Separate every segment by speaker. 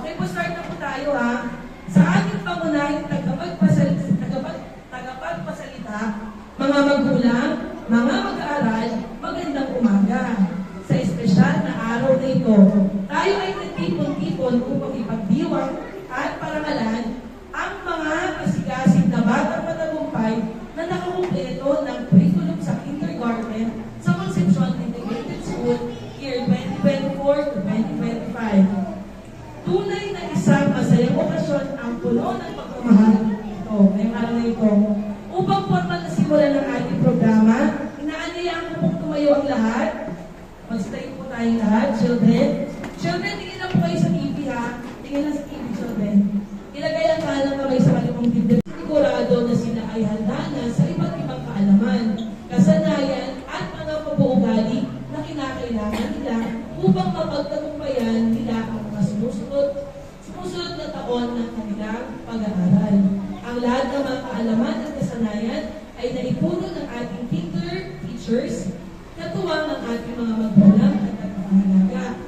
Speaker 1: Okay po, start na po tayo ha. Sa ating pangunahing tagapagpasalita, mga magulang, mga mag-aaral, magandang umaga. Sa espesyal na araw na ito, tayo ay nagtipon-tipon upang ipagdiwang at parangalan ang mga kasigasig na batang matagumpay na nakakumpleto ng curriculum sa kindergarten sa Concepcion Integrated School year 2024 to 2025. Tunay na isang masayang okasyon ang puno ng pagmamahal ito, ngayong araw na ito. Upang formal na simulan ng ating programa, inaanyayaan ko pong tumayo ang lahat. Magstayo po tayong lahat, children. Children, tingin lang po kayo sa TV ha. Tingin lang sa TV, children. Ilagay ang kalang kamay sa kalimang bibig. Sigurado na sila ay handa na sa iba't ibang kaalaman, kasanayan at mga pabuugali na kinakailangan nila upang mapagtagumpayan nila ang mga sumusunod na taon ng kanilang pag-aaral. Ang lahat ng mga kaalaman at kasanayan ay naipuno ng ating kinder teachers, katuwang ng ating mga magulang at nagpapahalaga.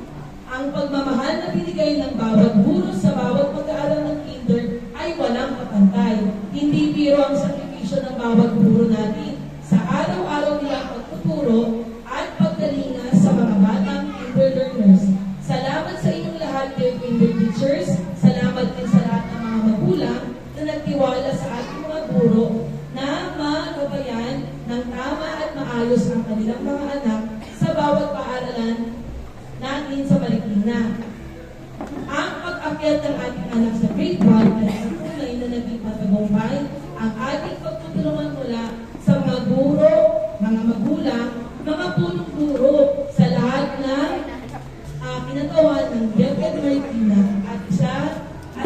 Speaker 1: Ang pagmamahal na binigay ng bawat guro sa bawat pag-aaral ng kinder ay walang kapantay. Hindi biro ang sakripisyo ng bawat guro natin sa araw-araw nilang pagtuturo at pagdalinga sa mga batang kinder learners. Salamat sa inyong lahat, dear kinder teachers. Salamat din sa lahat ng mga magulang na nagtiwala sa ating mga guro na magabayan ng tama at maayos ang kanilang mga anak sa bawat paaralan natin sa Marikina. Ang pag-akyat ng ating anak sa grade 1 ay ang tunay na naging matagumpay ang ating pagtutulungan mula sa mga guro, mga magulang, mga punong guro sa lahat ng kinatawan ng Biagan Marikina at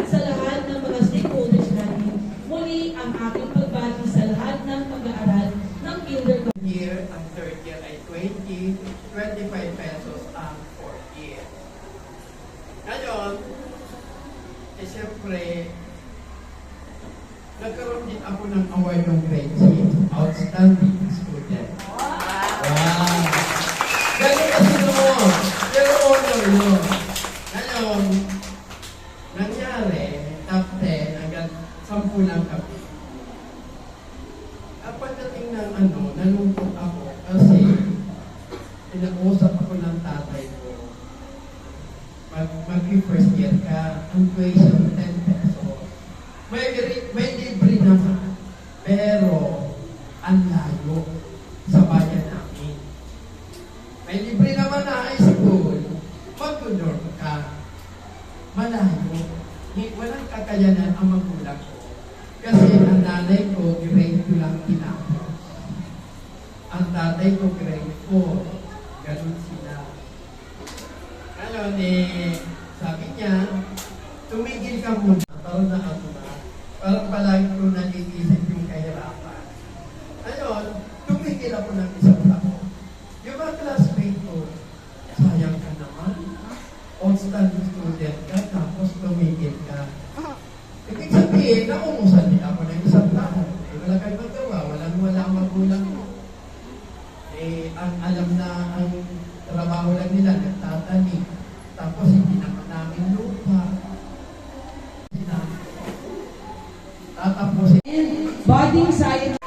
Speaker 1: sa lahat ng mga stakeholders natin. Muli ang aking pagbati sa lahat ng pag-aaral ng kindergarten.
Speaker 2: Year, ang third year ay 20, 25 pesos ang fourth year. Ngayon, siyempre, nagkaroon din ako ng award ng grade 6, Outstanding Student. Wow! Ganun kasi noon. Pero honor yun. Ngayon, nangyari, top 10, hanggang 10 lang kami. At pagdating ng nalungkot ako kasi pinakusap ako ng tatay ko. Mag-first year ka, ang tuition 10 pesos. May libre naman, pero ang layo sa bayan namin. May libre naman na high school, mag-dorm ka, malayo. Walang kakayanan ang magulang ko. Kasi ang nanay ko, grade 2 lang tinapos. Ang tatay ko, grade 4. Ganun sila. Ngayon, sabi niya, tumigil ka muna. Parang na ako na. Parang palagi ko nag-iisip yung kahirapan. Ngayon, tumigil ako ng isang taon. Yung mga classmate ko, sayang ka naman. Outstanding student ka, tapos tumigil ka. Ibig sabihin, naumusan din ako ng isang taon. Wala kayo magawa, wala ang magulang mo. Ang alam na ang trabaho lang nila, nagtatanim. Tapos hindi naman namin lupa. Tatapusin.
Speaker 1: Body science.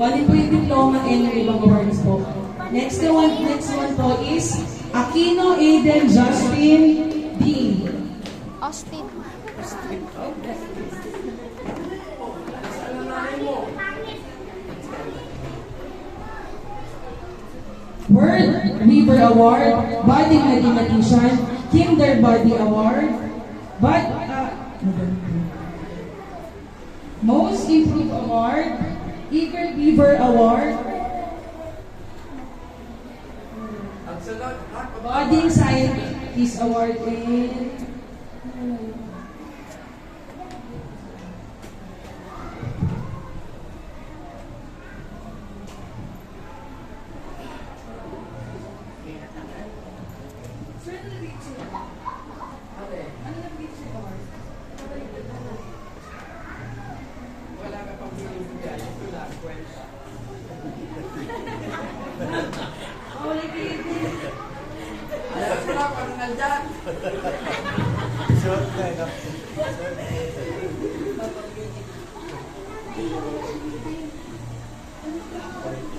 Speaker 1: Bali po yung diploma and yung ibang awards po. Next one po is Aquino Aiden Justin D.
Speaker 3: Austin.
Speaker 1: World Weaver Award, Body Mathematician, Kinder Body Award, Most Improved Award, Eager Beaver Award,
Speaker 2: Ang sunod,
Speaker 1: Budding Scientist Award, and
Speaker 2: Wala ka pang binibigay. Ito lang, kwenta. Alam mo lang kung ano nandyan.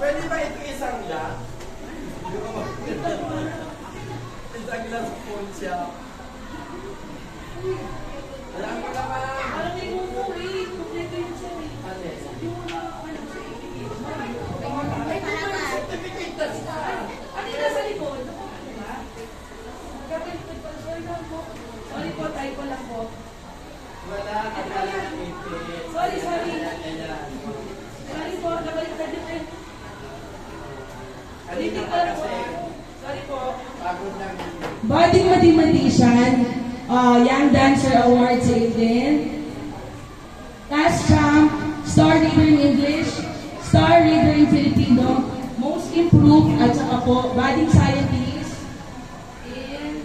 Speaker 2: Pwede ba ito isang glass? Isang glass full siya. Alam mo naman.
Speaker 1: parang may umuwi. Kompleto yun siya eh.
Speaker 2: Ano eh?
Speaker 1: Yung mga ano sa
Speaker 2: Certificate na siya.
Speaker 1: ano yung nasa likod? Diba? Magkakalikod pa. Sorry lang po. Sorry po, typo lang po.
Speaker 2: Wala ka talagang
Speaker 1: Sorry, sorry.
Speaker 2: Ayan.
Speaker 1: Sorry po, nakaliktad yun eh.
Speaker 2: Kanina pa kasi.
Speaker 1: Sorry po.
Speaker 2: Pagod lang.
Speaker 1: Budding Mathematician, Young Dancer Award sa Eden. Last Champ, Star Reader in English, Star Reader in Filipino, Most Improved, at saka po, Budding Scientist, and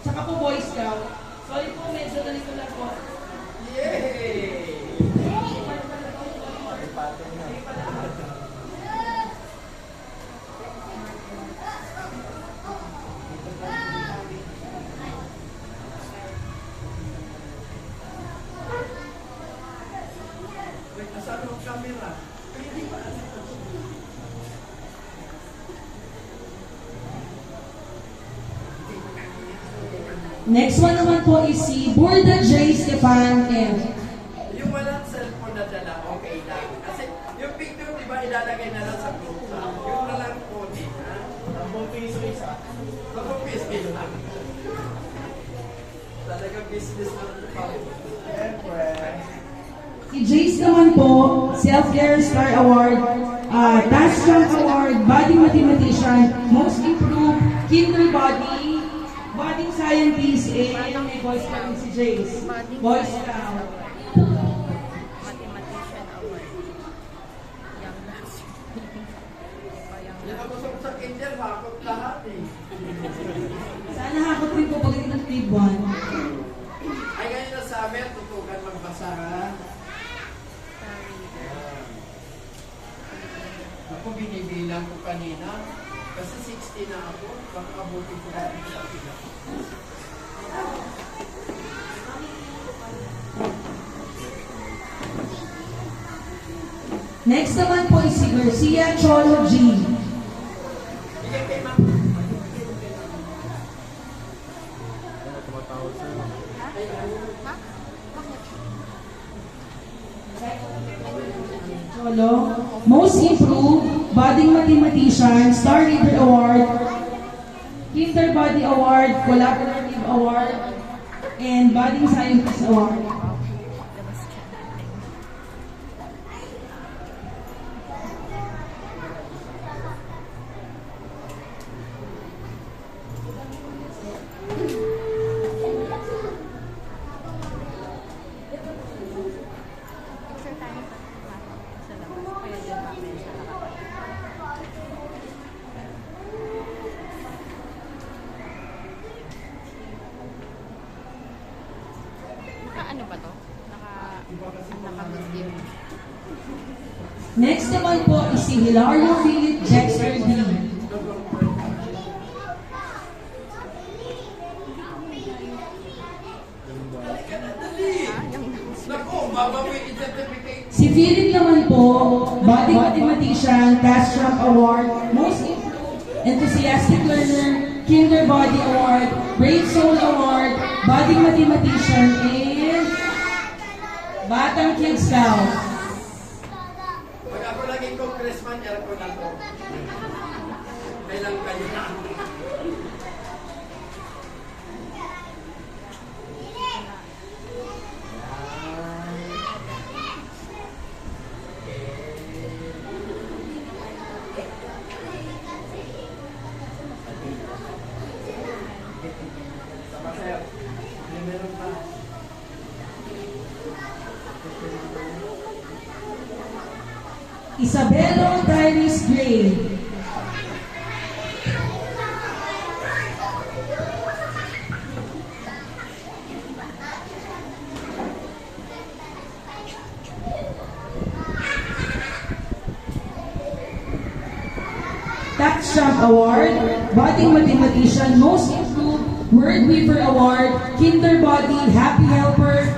Speaker 1: saka po Boy Scout. Sorry po, medyo nalito lang po.
Speaker 2: Yay! Wait, nasaan ang camera? Hindi ba?
Speaker 1: Next one naman po is si Burda J. Stefan M.
Speaker 2: Yung walang cellphone na dala, okay lang. Kasi yung picture, di ba, ilalagay na lang sa group chat. Yung walang phone, ha? Ang piso isa. Ang piso lang. Talagang business na ito pa rin. Siyempre.
Speaker 1: Si Jace naman po, Self-Care Star Award, Task Champ Award, Budding Mathematician, Most Improved, Kinder Body, Budding Scientist, and may Boy Scout rin si Jace. Boy Scout.
Speaker 3: Mathematician Award. Young Dancer.
Speaker 2: Yan ang gusto ko sa kinder, hakot lahat eh.
Speaker 1: Sana hakot rin po pag ng grade 1.
Speaker 2: Ay, ngayon na sa amin, tutukan magbasa ha. Ako binibilang ko kanina. Kasi 60 na ako. Baka abutin ko na rin sa pila.
Speaker 1: Next naman po is si Garcia Cholo G.
Speaker 2: Bigay kay ma'am.
Speaker 1: Cholo, Most Improved, Budding Mathematician, Star Reader Award, Kinder Body Award, Collaborative Award, and Budding Scientist Award.
Speaker 3: Picture tayo sa labas. Kaya yun namin sa harapan. Ano ba to? Naka-video.
Speaker 1: Next naman po is si Hilario Philip Jexter D.
Speaker 2: Naku, babawi yung certificate.
Speaker 1: Si Philip naman po, Budding Mathematician, Task Champ Award, Most Improved, Enthusiastic Learner, Kinder Body Award, Brave Soul Award, Budding Mathematician, and Batang Kid Scout.
Speaker 2: Pag ako naging congressman, aircon na to. Kailang kayo na.
Speaker 1: Isabelo Tyrese Gray. Tax Champ Award, Budding Mathematician, Most Improved, Word Weaver Award, Kinder Body, Happy Helper,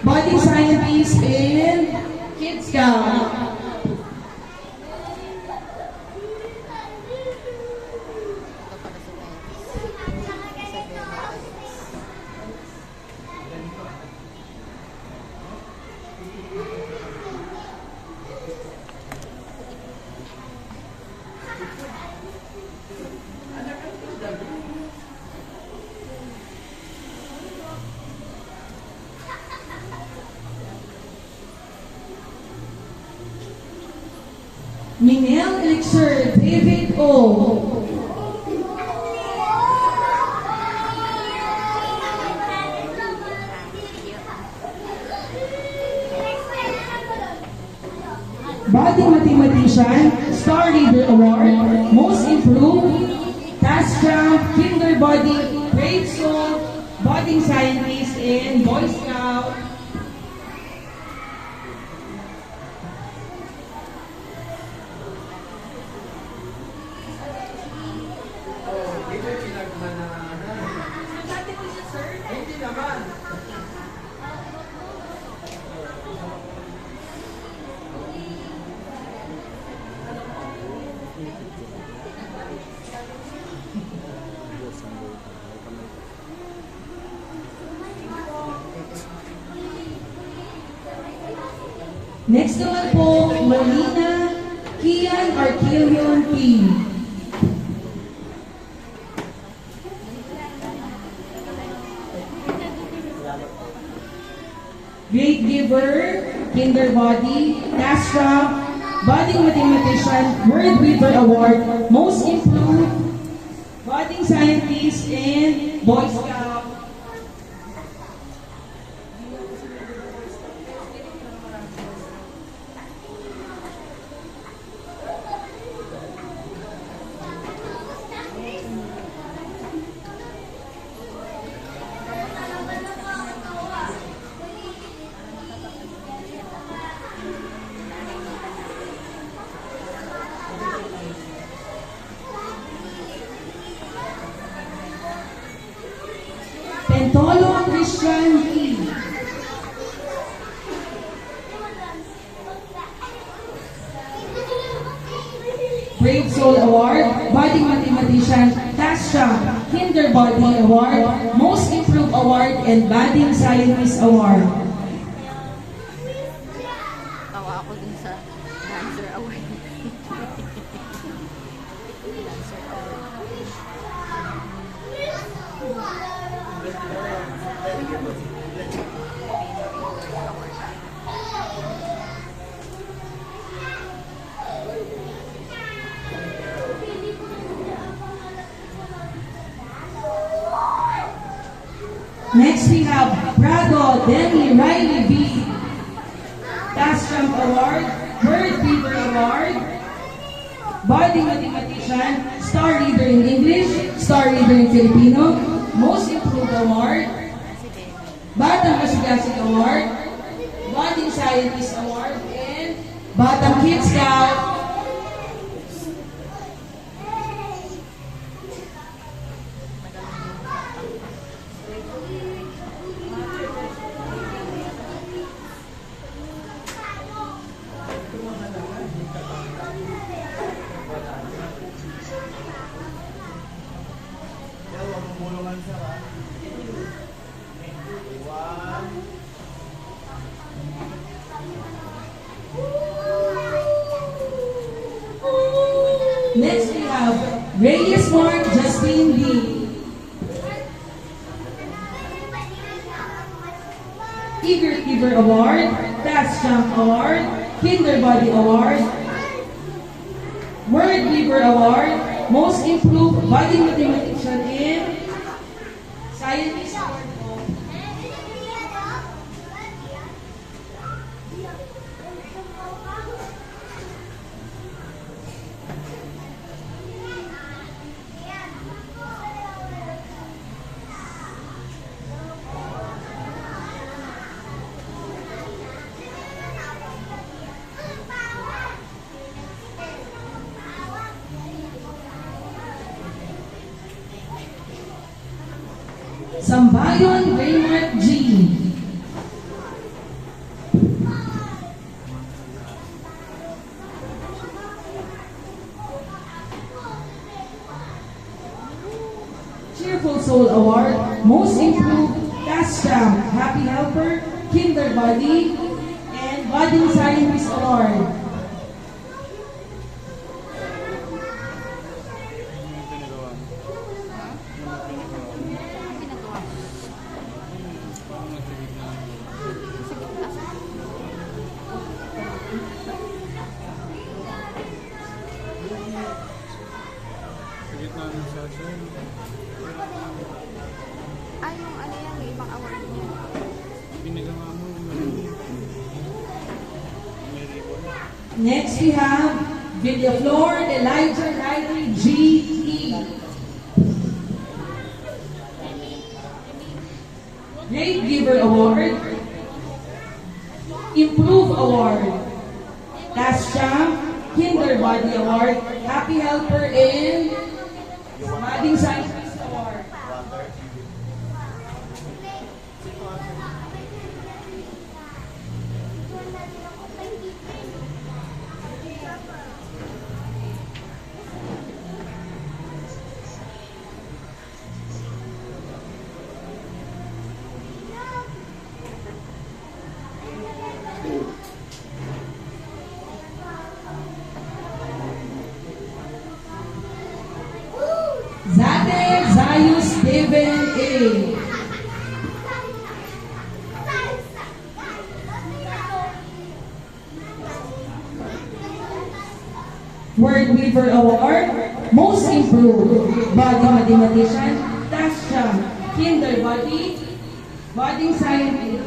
Speaker 1: Budding Scientist, and Kids Scout.
Speaker 3: Ito para sa tayo.
Speaker 1: Minel Elixir, David O. Budding Mathematician, Star Reader Award, Most Improved, Task Champ, Kinder Body, Brave Soul, Budding Scientist, and Boy Scout.
Speaker 2: Ito yung pinagmanahan. Hindi naman.
Speaker 1: Next naman po, Molina Kian Arquilion P. Great Giver, Kinder Body, Tastra, Budding Mathematician, Word Weaver Award, Most Improved, Budding Scientist, and Boy Scout. Pentolo Christian P. Brave Soul Award, Budding Mathematician, Tasha, Kinder Body Award, Most Improved Award, and Budding Scientist Award.
Speaker 3: Tawa ako dun sa dancer award. Dancer award.
Speaker 1: Next we have Brado Denny Riley B. Task Champ Award, Word Weaver Award, Budding Mathematician, Star Reader in English, Star Reader in Filipino, Most Improved Award, Batang Masigasig Award, Budding Scientist Award, and Batang Kid Scout. Next we have Reyes Mark Justine B. Eager Giver Award, Task Champ Award, Kinder Body Award, Word Weaver Award, Most Improved Budding Mathematician, and Scientist Award po. Sambayon Raymond G. Cheerful Soul Award, Most Improved Task Champ, Happy Helper, Kinder Body, and Budding Scientist Award.
Speaker 3: Ginagawa ko. Sige, asa?
Speaker 4: Sa gitna ng session,
Speaker 3: Ay, yung ano yan, may ibang award niya.
Speaker 4: ginagawa mo, may ribbon.
Speaker 1: Next we have Villaflor Elijah Riley G.E. Great Giver Award, Improve Award, Task Champ, Kinder Body Award, Happy Helper, and Budding Scientist Award. Zate Zayus Steven A. Word Weaver Award, Most Improved Body Mathematician, Task Champ, Kinder Body, Budding Scientist.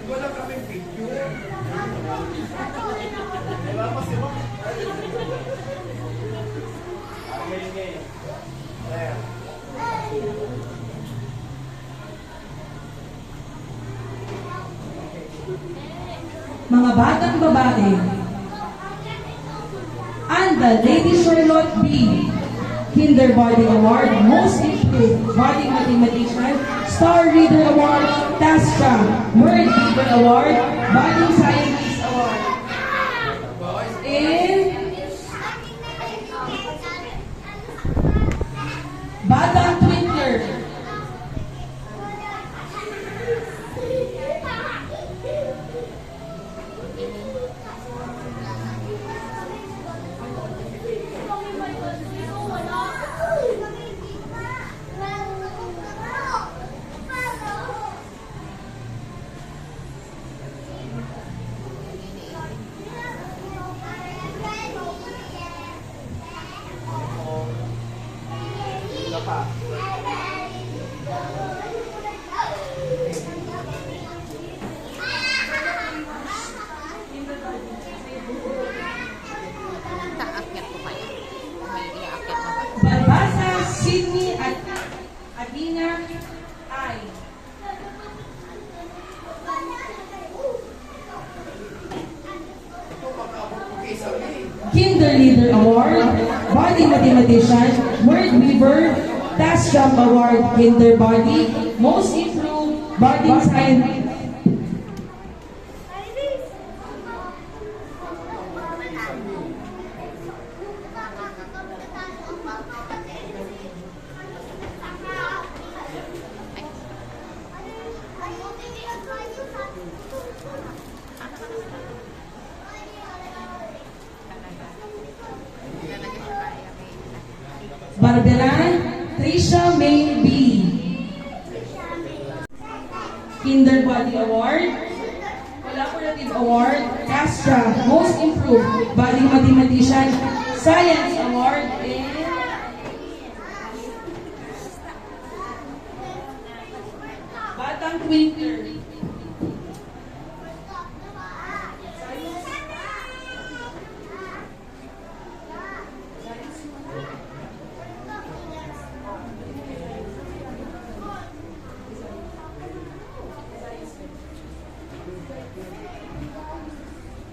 Speaker 2: Wala kaming picture.
Speaker 1: Mga batang babae, Anda Lady Charlotte B. Kinder Body Award, Most Improved Body Mathematician, Star Reader Award, Task Champ, Word Weaver Award, Body Scientist Award, and Batang Twinkler.
Speaker 3: Taakyat ko kaya. May iaakyat mo ba?
Speaker 1: Barbasa Sydney at Adina I. Kinder Leader Award, Body Mathematician, Word Weaver, Task Champ Award, Kinder Body, Most Improved Body Science. Barberan Trisha May B. Kinder Body Award, Collaborative Award, Castra, Most Improved Body Mathematician, Science Award, and Batang Twinkler.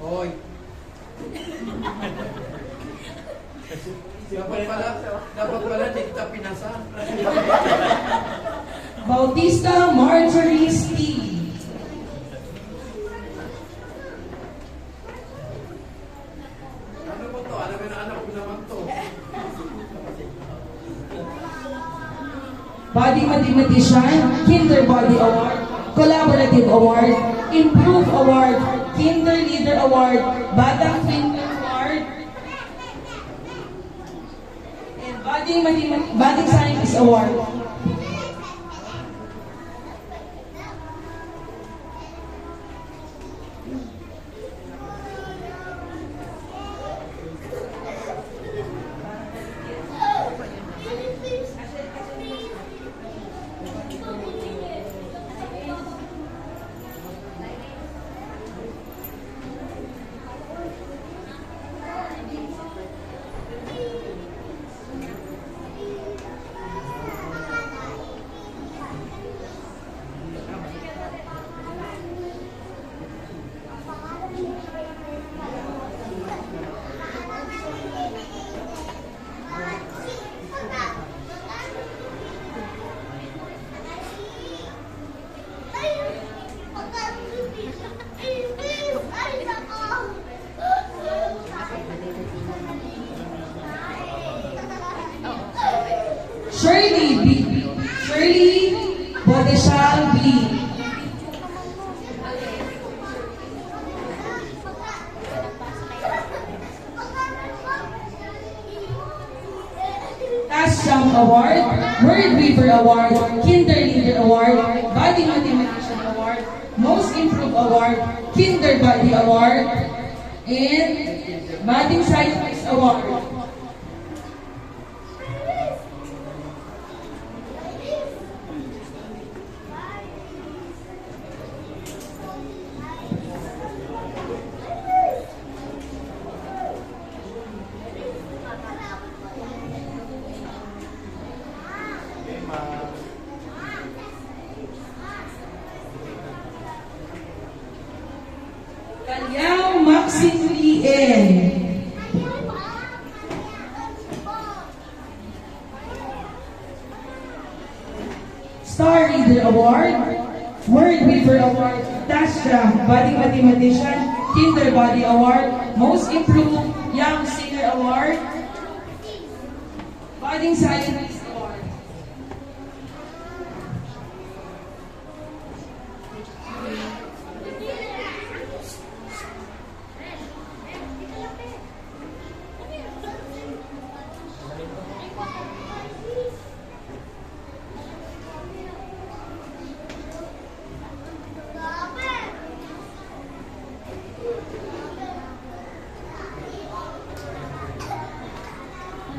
Speaker 2: Hoy. dapat pala di kita pinasa.
Speaker 1: Bautista Marjorie Steve.
Speaker 2: Ano po to? Alam mo na anak ko naman to.
Speaker 1: Body Mathematician, Kinder Body Award, Collaborative Award, Improve Award, Kinder Leader Award, Batang Twinkler Award, and Body Science Award. Shirley Bodeshal B. Task Jump Award, Word Weaver Award, Kinder Leader Award, Body Mathematician Award, Most Improved Award, Kinder Body Award, and Body Science Award. Kanyang Maxine Lien. Star Reader Award, Word Weaver Award, Tasha, Body Mathematician, Kinder Body Award, Most Improved Young Singer Award, Body Scientist Award.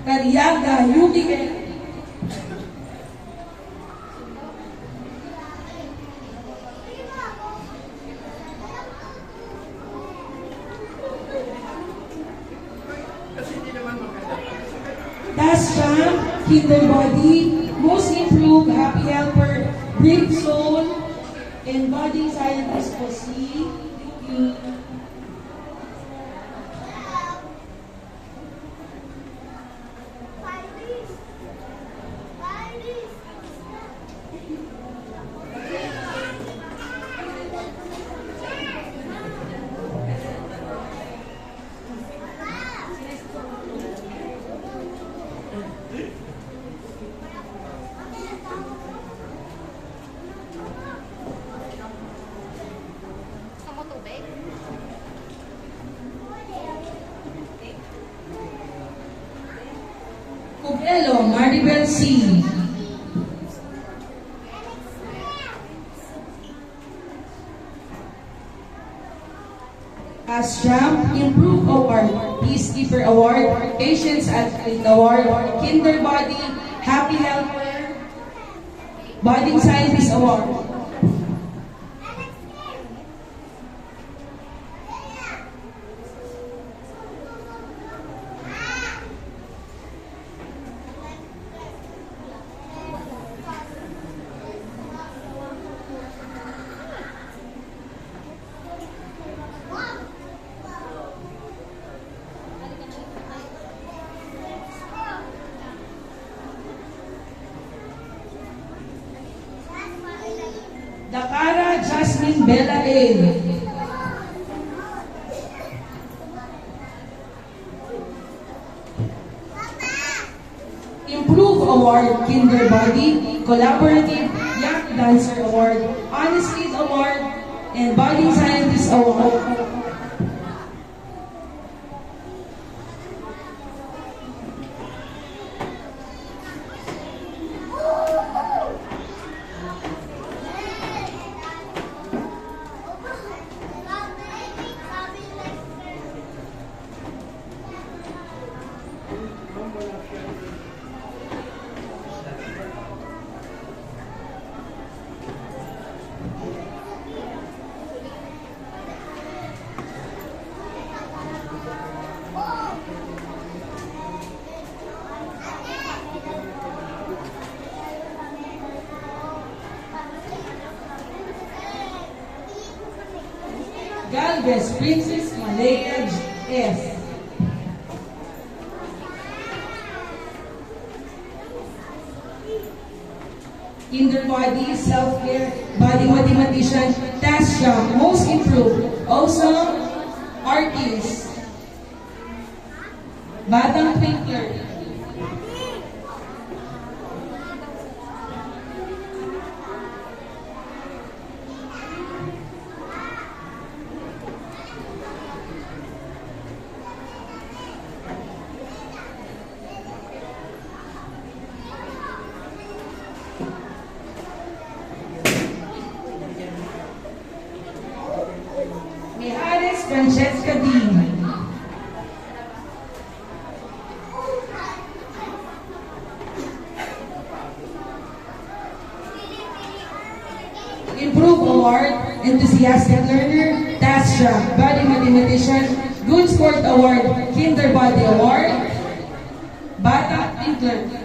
Speaker 1: Cariaga Yuki.
Speaker 2: Kasi hindi naman maganda.
Speaker 1: Tasha, Kinder Body, Most Improved Happy Helper, Brave Soul, and Body Scientist po si Yuki.
Speaker 3: Gusto mo tubig?
Speaker 1: Cubelo Maribel C. ASTRAM Improve Award, Peacekeeper Award, Patience Athlete Award, Kinder Body, Happy Helper, Budding Scientist Award. Dakara Jasmine Bella A. Improve Award, Kinder Body, Collaborative Young Dancer Award, Honest Kid Award, and Budding Scientist Award. Galvez Princess Malaya S. Kinder Body, Self-Care, Body Mathematician, Task Jump, Most Improved, Awesome Artist, Batang Twinkler. Mijares Francesca D. Improve Award, Enthusiastic Learner, Task Jump, Body Mathematician, Good Sport Award, Kinder Body Award, Bata Tinkler.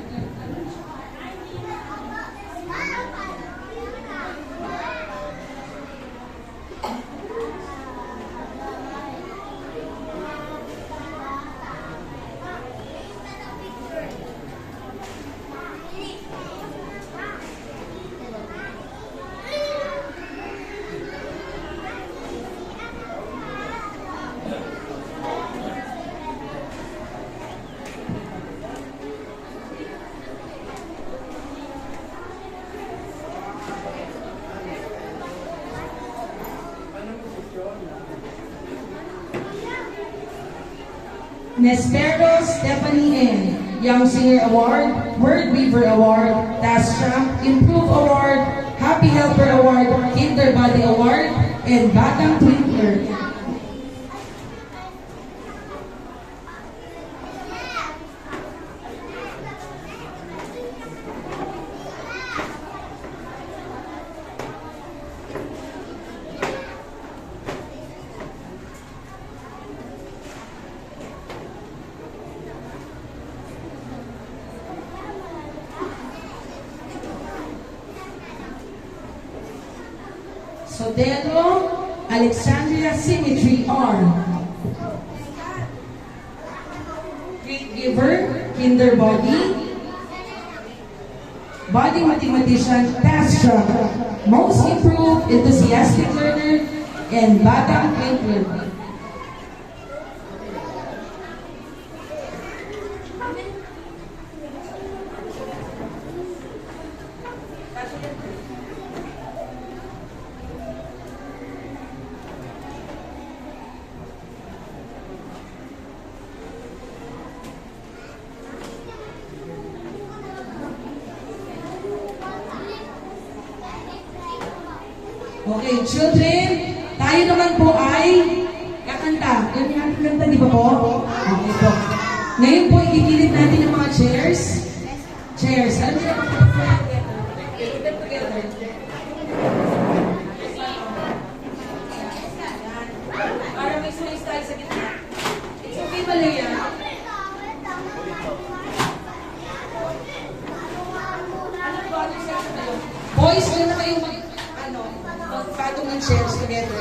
Speaker 1: Nespero Stephanie N. Young Singer Award, Word Weaver Award, Task Champ, Improve Award, Happy Helper Award, Kinder Body Award, and Batang Twinkler. Sodelo Alexandria Symmetry R. Great Giver, Kinder Body, Body Mathematician, Task Jump, Most Improved, Enthusiastic Learner, and Batang Twinkler. Okay, children, tayo naman po ay kakanta. Yan yung ating kanta, di ba po? Okay po. Ngayon po, ikikilid natin ang mga chairs. Chairs. Alam niyo na po, put them together. Para may space tayo sa gitna. It's okay, Malaya. Boys, wala na kayong magpatong ng chairs together.